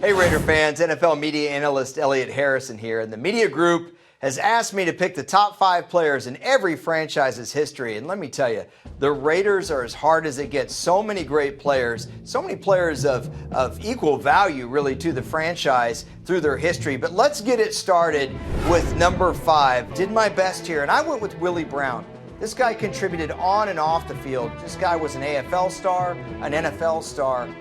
Hey Raider fans, NFL media analyst Elliot Harrison here, and the media group has asked me to pick the top 5 players in every franchise's history. And let me tell you, the Raiders are as hard as it gets. So many great players, so many players of equal value really to the franchise through their history. But let's get it started with number 5. Did my best here, and I went with Willie Brown. This guy contributed on and off the field. This guy was an AFL star, an NFL star,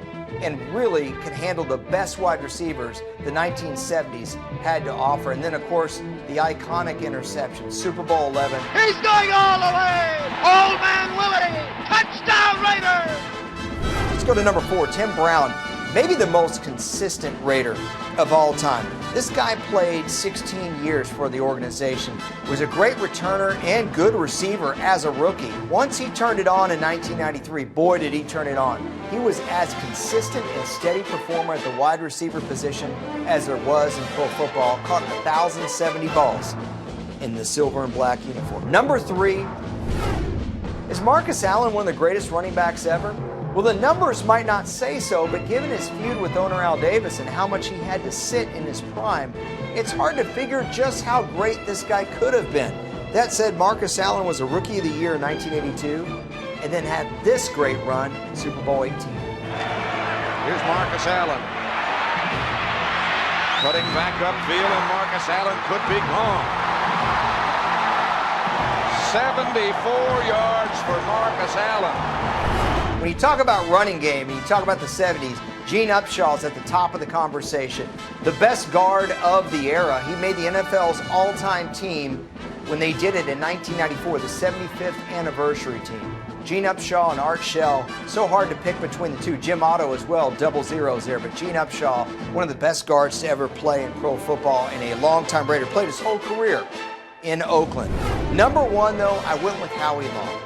and really could handle the best wide receivers the 1970s had to offer. And then, of course, the iconic interception, Super Bowl 11. He's going all the way! Old Man Willie! Touchdown Raiders! Let's go to number 4, Tim Brown. Maybe the most consistent Raider of all time. This guy played 16 years for the organization, was a great returner and good receiver as a rookie. Once he turned it on in 1993, boy did he turn it on. He was as consistent and steady performer at the wide receiver position as there was in pro football, caught 1,070 balls in the silver and black uniform. Number 3, is Marcus Allen one of the greatest running backs ever? Well, the numbers might not say so, but given his feud with owner Al Davis and how much he had to sit in his prime, it's hard to figure just how great this guy could have been. That said, Marcus Allen was a Rookie of the Year in 1982 and then had this great run in Super Bowl 18. Here's Marcus Allen. Cutting back upfield, and Marcus Allen could be gone. 74 yards for Marcus Allen. When you talk about running game and you talk about the 70s, Gene Upshaw's at the top of the conversation. The best guard of the era. He made the NFL's all-time team when they did it in 1994, the 75th anniversary team. Gene Upshaw and Art Shell, so hard to pick between the two. Jim Otto as well, double zeros there. But Gene Upshaw, one of the best guards to ever play in pro football and a longtime Raider, played his whole career in Oakland. Number 1, though, I went with Howie Long.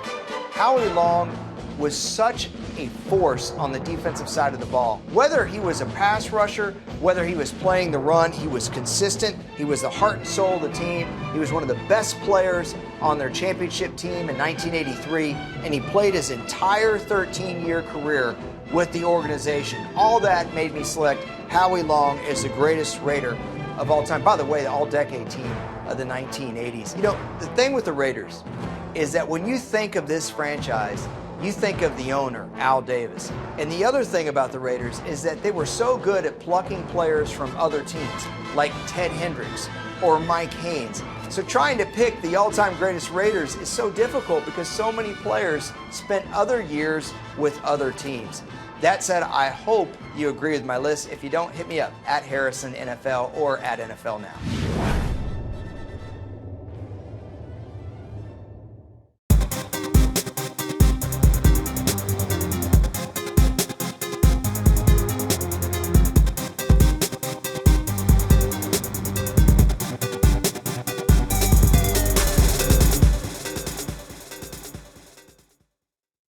Howie Long was such a force on the defensive side of the ball. Whether he was a pass rusher, whether he was playing the run, he was consistent. He was the heart and soul of the team. He was one of the best players on their championship team in 1983, and he played his entire 13-year career with the organization. All that made me select Howie Long as the greatest Raider of all time. By the way, the all-decade team of the 1980s. You know, the thing with the Raiders is that when you think of this franchise, you think of the owner, Al Davis. And the other thing about the Raiders is that they were so good at plucking players from other teams, like Ted Hendricks or Mike Haynes. So trying to pick the all-time greatest Raiders is so difficult because so many players spent other years with other teams. That said, I hope you agree with my list. If you don't, hit me up at Harrison NFL or at NFL Now.